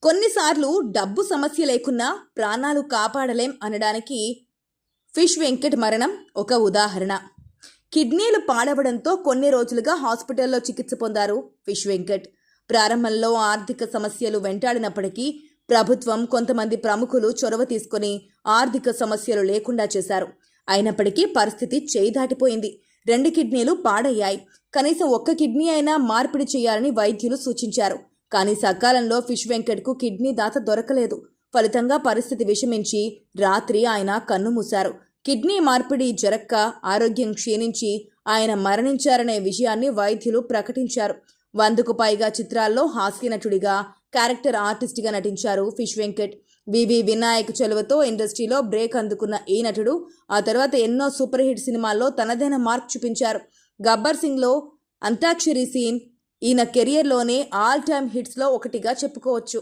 కొన్నిసార్లు డబ్బు సమస్య లేకున్నా ప్రాణాలు కాపాడలేం అనడానికి ఫిష్ వెంకట్ మరణం ఒక ఉదాహరణ. కిడ్నీలు పాడవడంతో కొన్ని రోజులుగా హాస్పిటల్లో చికిత్స పొందారు ఫిష్ వెంకట్. ప్రారంభంలో ఆర్థిక సమస్యలు వెంటాడినప్పటికీ ప్రభుత్వం, కొంతమంది ప్రముఖులు చొరవ తీసుకుని ఆర్థిక సమస్యలు లేకుండా చేశారు. అయినప్పటికీ పరిస్థితి చేయి దాటిపోయింది. 2 కిడ్నీలు పాడయ్యాయి. కనీసం 1 కిడ్నీ అయినా మార్పిడి చేయాలని వైద్యులు సూచించారు. కానీ సకాలంలో ఫిష్ వెంకట్కు కిడ్నీ దాత దొరకలేదు. ఫలితంగా పరిస్థితి విషమించి రాత్రి ఆయన కన్నుమూశారు. కిడ్నీ మార్పిడి జరక్క ఆరోగ్యం క్షీణించి ఆయన మరణించారనే విషయాన్ని వైద్యులు ప్రకటించారు. 100కు పైగా చిత్రాల్లో హాస్యనటుడిగా, క్యారెక్టర్ ఆర్టిస్ట్గా నటించారు ఫిష్ వెంకట్. వివి వినాయక్ చలువతో ఇండస్ట్రీలో బ్రేక్ అందుకున్న ఈ నటుడు ఆ తర్వాత ఎన్నో సూపర్ హిట్ సినిమాల్లో తనదైన మార్క్ చూపించారు. గబ్బర్ సింగ్లో అంతాక్షరి సీన్ ఈయన కెరియర్లోనే ఆల్ టైమ్ హిట్స్లో ఒకటిగా చెప్పుకోవచ్చు.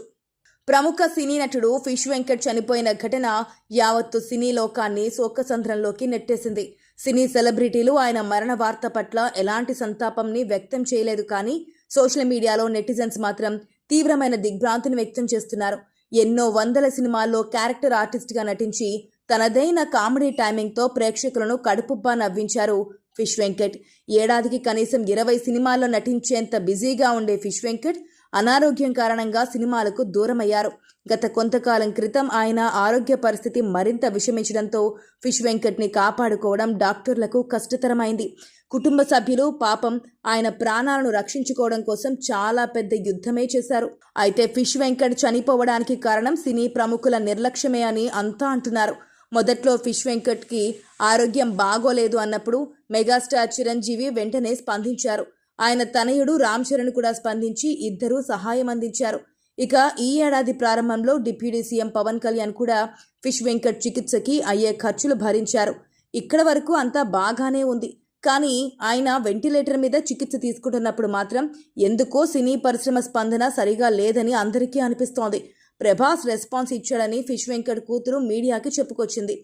ప్రముఖ సినీ నటుడు ఫిష్ వెంకట్ చనిపోయిన ఘటన యావత్తు సినీ లోకాన్ని శోకసంద్రంలోకి నెట్టేసింది. సినీ సెలబ్రిటీలు ఆయన మరణ వార్త పట్ల ఎలాంటి సంతాపంని వ్యక్తం చేయలేదు. కానీ సోషల్ మీడియాలో నెటిజన్స్ మాత్రం తీవ్రమైన దిగ్భ్రాంతిని వ్యక్తం చేస్తున్నారు. ఎన్నో వందల సినిమాల్లో క్యారెక్టర్ ఆర్టిస్ట్గా నటించి తనదైన కామెడీ టైమింగ్తో ప్రేక్షకులను కడుపుబ్బా నవ్వించారు ఫిష్ వెంకట్. ఏడాదికి కనీసం 20 సినిమాల్లో నటించేంత బిజీగా ఉండే ఫిష్ వెంకట్ అనారోగ్యం కారణంగా సినిమాలకు దూరమయ్యారు. గత కొంతకాలం క్రితం ఆయన ఆరోగ్య పరిస్థితి మరింత విషమించడంతో ఫిష్ వెంకట్ని కాపాడుకోవడం డాక్టర్లకు కష్టతరమైంది. కుటుంబ సభ్యులు పాపం ఆయన ప్రాణాలను రక్షించుకోవడం కోసం చాలా పెద్ద యుద్ధమే చేశారు. అయితే ఫిష్ వెంకట్ చనిపోవడానికి కారణం సినీ ప్రముఖుల నిర్లక్ష్యమే అని అంతా అంటున్నారు. మొదట్లో ఫిష్ వెంకట్కి ఆరోగ్యం బాగోలేదు అన్నప్పుడు మెగాస్టార్ చిరంజీవి వెంటనే స్పందించారు. ఆయన తనయుడు రామ్ చరణ్ కూడా స్పందించి ఇద్దరూ సహాయం అందించారు. ఇక ఈ ఏడాది ప్రారంభంలో డిప్యూటీ సీఎం పవన్ కళ్యాణ్ కూడా ఫిష్ వెంకట్ చికిత్సకి అయ్యే ఖర్చులు భరించారు. ఇక్కడ వరకు అంతా బాగానే ఉంది. కానీ ఆయన వెంటిలేటర్ మీద చికిత్స తీసుకుంటున్నప్పుడు మాత్రం ఎందుకో సినీ పరిశ్రమ స్పందన సరిగా లేదని అందరికీ అనిపిస్తోంది. ప్రభాస్ రెస్పాన్స్ ఇచ్చాడని ఫిష్ వెంకట్ కూతురు మీడియాకి చెప్పుకొచ్చింది.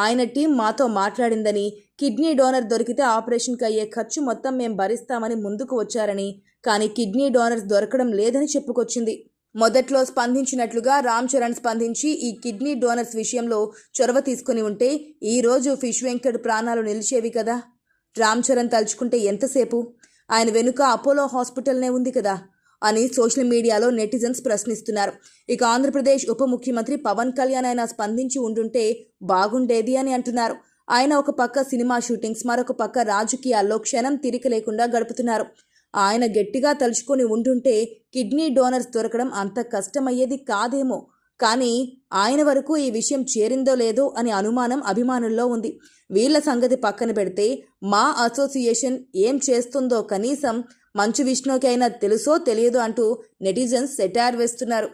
ఆయన టీం మాతో మాట్లాడిందని, కిడ్నీ డోనర్ దొరికితే ఆపరేషన్కి అయ్యే ఖర్చు మొత్తం మేం భరిస్తామని ముందుకు వచ్చారని, కానీ కిడ్నీ డోనర్స్ దొరకడం లేదని చెప్పుకొచ్చింది. మొదట్లో స్పందించినట్లుగా రామ్ చరణ్ స్పందించి ఈ కిడ్నీ డోనర్స్ విషయంలో చొరవ తీసుకుని ఉంటే ఈ రోజు ఫిష్ వెంకట్ ప్రాణాలు నిలిచేవి కదా. రామ్ చరణ్ తలుచుకుంటే ఎంతసేపు, ఆయన వెనుక అపోలో హాస్పిటల్నే ఉంది కదా అని సోషల్ మీడియాలో నెటిజన్స్ ప్రశ్నిస్తున్నారు. ఇక ఆంధ్రప్రదేశ్ ఉప ముఖ్యమంత్రి పవన్ కళ్యాణ్ ఆయన స్పందించి ఉండుంటే బాగుండేది అని అంటున్నారు. ఆయన ఒక పక్క సినిమా షూటింగ్స్, మరొక పక్క రాజకీయాల్లో క్షణం తీరిక లేకుండా గడుపుతున్నారు. ఆయన గట్టిగా తలుచుకొని ఉండుంటే కిడ్నీ డోనర్స్ దొరకడం అంత కష్టమయ్యేది కాదేమో. కానీ ఆయన వరకు ఈ విషయం చేరిందో లేదో అని అనుమానం అభిమానుల్లో ఉంది. వీళ్ళ సంగతి పక్కన పెడితే మా అసోసియేషన్ ఏం చేస్తుందో కనీసం మంచు విష్ణుకి అయినా తెలుసో తెలియదో అంటూ నెటిజన్స్ సెటైర్ వేస్తున్నారు.